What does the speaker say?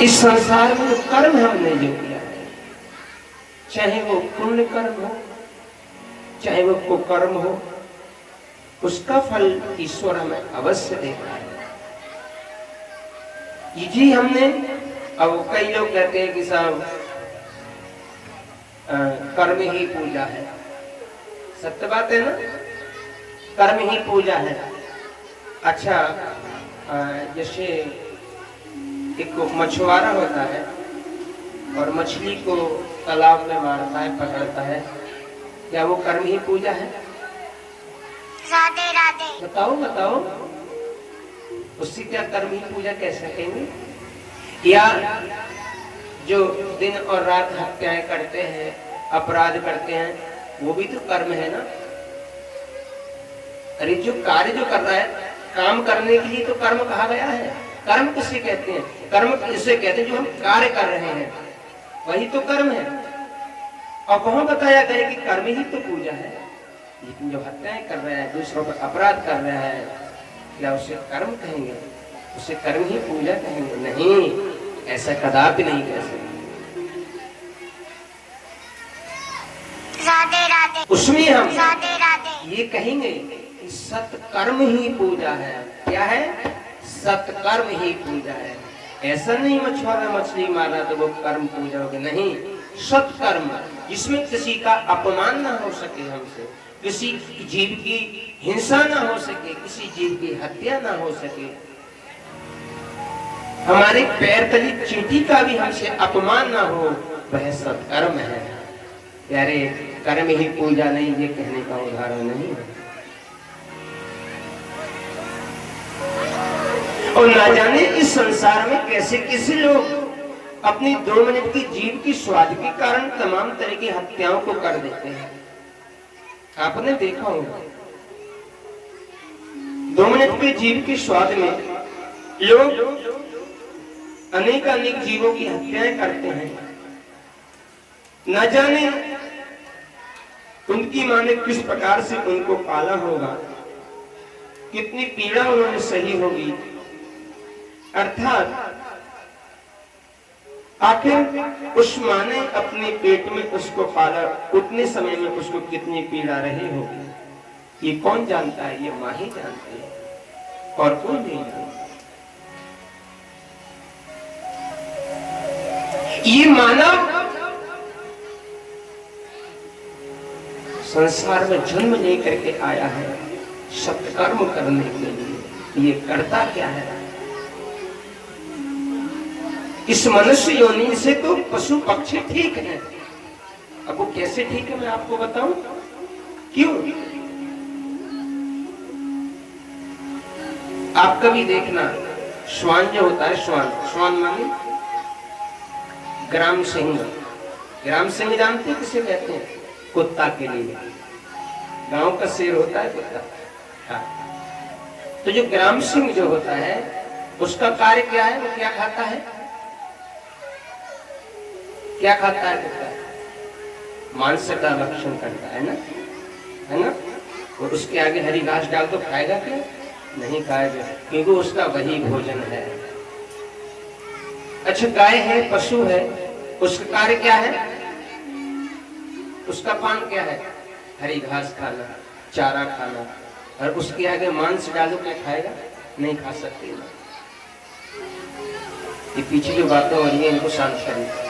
इस संसार में जो कर्म हमने जो किया है, चाहे वो पुण्य कर्म हो चाहे वो कुकर्म हो, उसका फल ईश्वर हमें अवश्य देता है। जी हमने, अब कई लोग कहते हैं कि साहब कर्म ही पूजा है। सत्य बात है ना, कर्म ही पूजा है। अच्छा, जैसे एक मछुआरा होता है और मछली को तालाब में मारता है, पकड़ता है, क्या वो कर्म ही पूजा है? राधे राधे। बताओ बताओ, उससे क्या कर्म ही पूजा कह सकेंगे? या जो दिन और रात हत्याएं करते हैं, अपराध करते हैं, वो भी तो कर्म है ना। अरे जो कार्य जो कर रहा है, काम करने के लिए तो कर्म कहा गया है। कर्म किसे कहते हैं? कर्म किसे कहते हैं? जो हम कार्य कर रहे हैं वही तो कर्म है। और वहां बताया गया कि कर्म ही तो पूजा है। लेकिन जो हत्याएं कर रहा है, दूसरों पर अपराध कर रहा है, क्या उसे कर्म कहेंगे? उसे कर्म ही पूजा कहेंगे? नहीं, ऐसा कदापि नहीं कह सकते। राधे राधे। उसमें हम राधे राधे ये कहेंगे कि सत्कर्म ही पूजा है। क्या है? सत्कर्म ही पूजा है। ऐसा नहीं मछुआरा मछली मारा तो वो कर्म पूजा होगी, नहीं। सत्कर्म जिसमें किसी का अपमान ना हो सके हमसे, किसी जीव की हिंसा ना हो सके, किसी जीव की हत्या ना हो सके, हमारे पैर तली चींटी का भी हमसे अपमान ना हो, वह सत्कर्म है। यारे कर्म ही पूजा नहीं, ये कहने का उदाहरण नहीं है। और ना जाने इस संसार में कैसे कैसे लोग अपनी 2 मिनट की जीव की स्वाद के कारण तमाम तरह की हत्याओं को कर देते हैं। आपने देखा होगा 2 मिनट के जीव के स्वाद में लोग अनेक अनेक जीवों की हत्याएं करते हैं। न जाने उनकी मां ने किस प्रकार से उनको पाला होगा, कितनी पीड़ा उन्होंने सही होगी। अर्थात आखिर उस मां ने अपने पेट में उसको पाला, उतने समय में उसको कितनी पीड़ा रही होगी, ये कौन जानता है? ये मां ही जानती है और कोई नहीं जानता। ये मानव संसार में जन्म लेकर के आया है सत्कर्म करने के लिए। ये करता क्या है? इस मनुष्य योनि से तो पशु पक्षी ठीक है। अब वो कैसे ठीक है मैं आपको बताऊं। क्यों? आप कभी देखना, श्वान जो होता है, श्वान माने ग्राम सिंह। ग्राम सिंह जानते हैं किसे कहते हैं? कुत्ता के लिए। गांव का शेर होता है कुत्ता। हाँ। तो जो ग्राम सिंह जो होता है उसका कार्य क्या है? वो क्या खाता है? क्या खाता है कुत्ता? मांस का भक्षण करता है ना, है ना। और उसके आगे हरी घास डाल तो खाएगा क्या? नहीं खाएगा, क्योंकि उसका वही भोजन है। अच्छा, गाय है, पशु है, उसका कार्य क्या है? उसका पान क्या है? हरी घास खाना, चारा खाना। और उसके आगे मांस डालो, क्या खाएगा? नहीं खा सकती ना। ये पीछे जो बातें हो रही है इनको शांत करिए।